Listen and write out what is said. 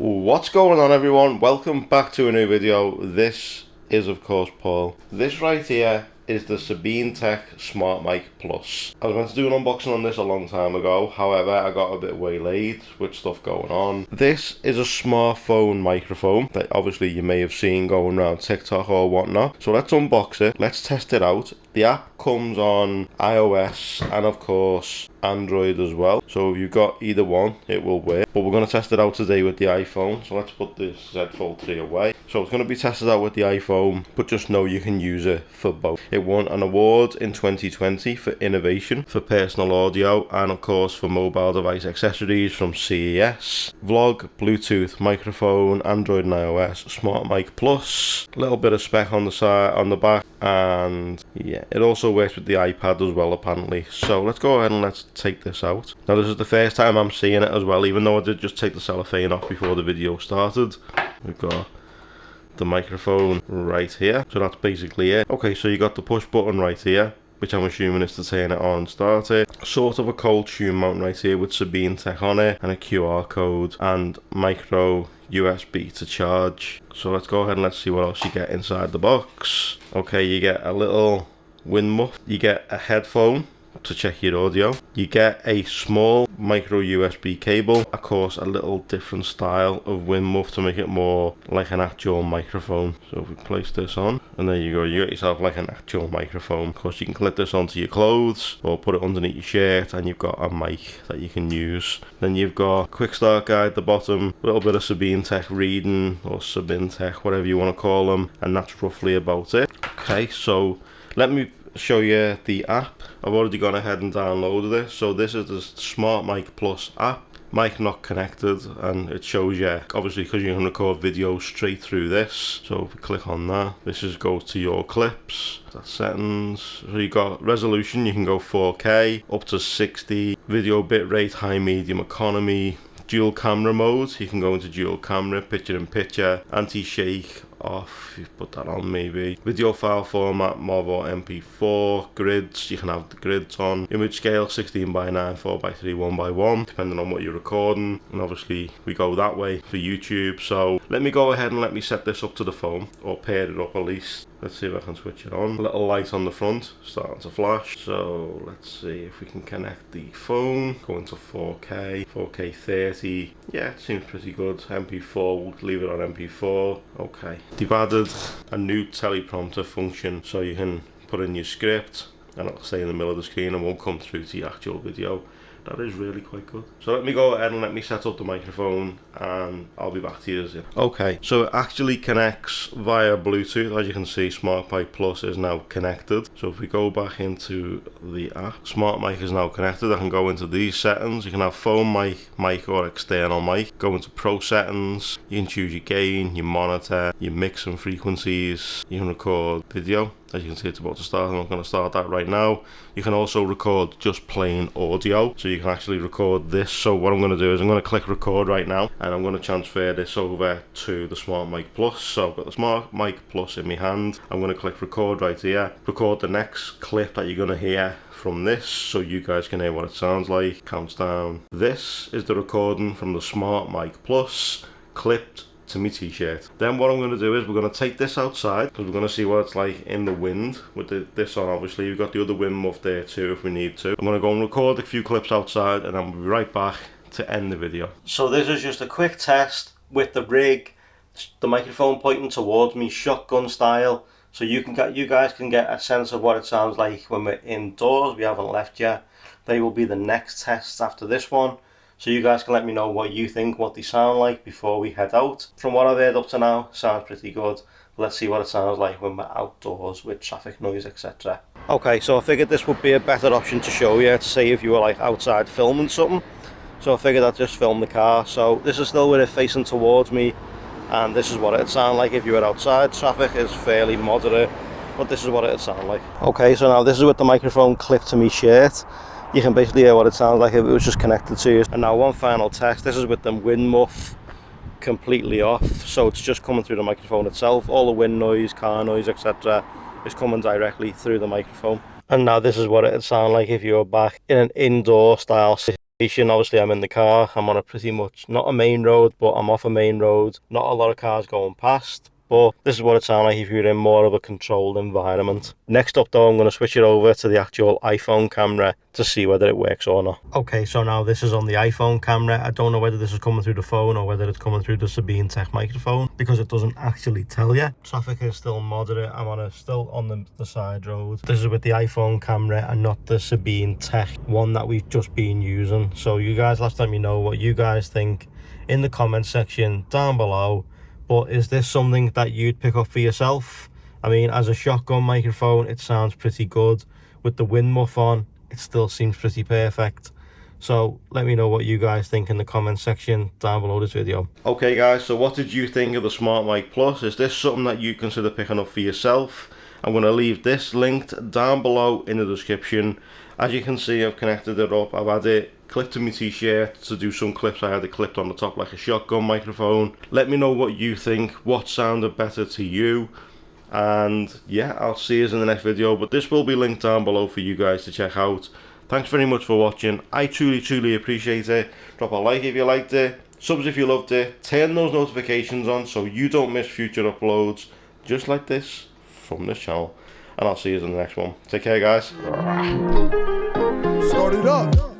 What's going on, everyone? Welcome back to a new video. This is of course Paul. This right here is the Sabinetek SmartMike Plus. I was meant to do an unboxing on this a long time ago, however I got a bit waylaid with stuff going on. This is a smartphone microphone that obviously you may have seen going around TikTok or whatnot. So let's unbox it, let's test it out. The app comes on iOS and of course Android as well. So if you've got either one, it will work. But we're going to test it out today with the iPhone. So let's put this Z Fold 3 away. So it's going to be tested out with the iPhone, but just know you can use it for both. It won an award in 2020 for innovation for personal audio and of course for mobile device accessories from CES. Vlog, Bluetooth, microphone, Android and iOS, SmartMike Plus. A little bit of spec on the side, on the back, and yeah, it also works with the iPad as well apparently. So let's go ahead and let's take this out. Now this is the first time I'm seeing it as well, even though I did just take the cellophane off before the video started. We've got the microphone right here, so that's basically it. Okay, so you got the push button right here, which I'm assuming is to turn it on and start it. Sort of a cold tune mount right here with Sabinetek on it, and a QR code and micro USB to charge. So let's go ahead and let's see what else you get inside the box. Okay, you get a little wind muff, you get a headphone to check your audio, you get a small micro USB cable, of course a little different style of wind muff to make it more like an actual microphone. So if we place this on, and there you go, you got yourself like an actual microphone. Of course you can clip this onto your clothes or put it underneath your shirt and you've got a mic that you can use. Then you've got quick start guide at the bottom, a little bit of Sabinetek reading or Sabinetek, whatever you want to call them, and that's roughly about it. Okay, so let me show you the app. I've already gone ahead and downloaded this. So this is the SmartMike Plus app. Mic not connected, and it shows you, obviously because you can record videos straight through this. So if we click on that, this just goes to your clips. That's settings. So you got resolution, you can go 4K up to 60, video bitrate, high, medium, economy, dual camera mode, you can go into dual camera, picture in picture, anti-shake off, you put that on maybe. Video file format, MOV or MP4, grids, you can have the grids on. Image scale 16:9, 4:3, 1:1, depending on what you're recording. And obviously we go that way for YouTube. So let me go ahead and let me set this up to the phone, or pair it up at least. Let's see if I can switch it on. A little light on the front, starting to flash. So let's see if we can connect the phone. Go into 4K, 4K 30. Yeah, it seems pretty good. MP4, we'll leave it on MP4. Okay. They've added a new teleprompter function, so you can put in your script and it'll stay in the middle of the screen and won't come through to your actual video. That is really quite good. So let me go ahead and let me set up the microphone and I'll be back to you. Okay, so it actually connects via Bluetooth. As you can see, SmartMike Plus is now connected. So if we go back into the app, SmartMike is now connected. I can go into these settings. You can have phone mic or external mic. Go into Pro settings. You can choose your gain, your monitor, your mix and frequencies. You can record video. As you can see, it's about to start. I'm not going to start that right now. You can also record just plain audio, so you can actually record this. So what I'm going to do is I'm going to click record right now, and I'm going to transfer this over to the SmartMike Plus. So I've got the SmartMike Plus in my hand. I'm going to click record right here. Record the next clip that you're going to hear from this, so you guys can hear what it sounds like. Counts down. This is the recording from the SmartMike Plus, clipped to my t-shirt. Then what I'm going to do is we're going to take this outside, because we're going to see what it's like in the wind with this on. Obviously we've got the other wind muff there too if we need to. I'm going to go and record a few clips outside and then we'll be right back to end the video. So this is just a quick test with the rig, the microphone pointing towards me, shotgun style, so you guys can get a sense of what it sounds like when we're indoors. We haven't left yet. They will be the next tests after this one. So you guys can let me know what you think, what they sound like before we head out. From what I've heard up to now, sounds pretty good. Let's see what it sounds like when we're outdoors with traffic noise, etc. Okay, so I figured this would be a better option to show you, to see if you were like outside filming something. So I figured I'd just film the car. So this is still with it facing towards me, and this is what it'd sound like if you were outside. Traffic is fairly moderate, but this is what it'd sound like. Okay, so now this is with the microphone clipped to my shirt. You can basically hear what it sounds like if it was just connected to you. And now one final test. This is with the wind muff completely off, so it's just coming through the microphone itself. All the wind noise, car noise, etc. is coming directly through the microphone. And now this is what it'd sound like if you were back in an indoor style Obviously I'm in the car, I'm on a pretty much, not a main road, but I'm off a main road. Not a lot of cars going past, but this is what it sounds like if you're in more of a controlled environment. Next up though, I'm going to switch it over to the actual iPhone camera to see whether it works or not. Okay, so now this is on the iPhone camera. I don't know whether this is coming through the phone or whether it's coming through the Sabinetek microphone, because it doesn't actually tell you. Traffic is still moderate. I'm still on the side road. This is with the iPhone camera and not the Sabinetek one that we've just been using. So you guys, last time, you know what you guys think in the comment section down below. But is this something that you'd pick up for yourself? I mean, as a shotgun microphone, it sounds pretty good. With the wind muff on, it still seems pretty perfect. So let me know what you guys think in the comment section down below this video. Okay guys, so what did you think of the SmartMike Plus? Is this something that you consider picking up for yourself? I'm going to leave this linked down below in the description. As you can see, I've connected it up. I've had it clipped to my t-shirt to do some clips. I had it clipped on the top like a shotgun microphone. Let me know what you think, what sounded better to you. And yeah, I'll see you in the next video, but this will be linked down below for you guys to check out. Thanks very much for watching. I truly appreciate it. Drop a like if you liked it, subs if you loved it, turn those notifications on so you don't miss future uploads just like this from this channel, and I'll see you in the next one. Take care guys. Start it up.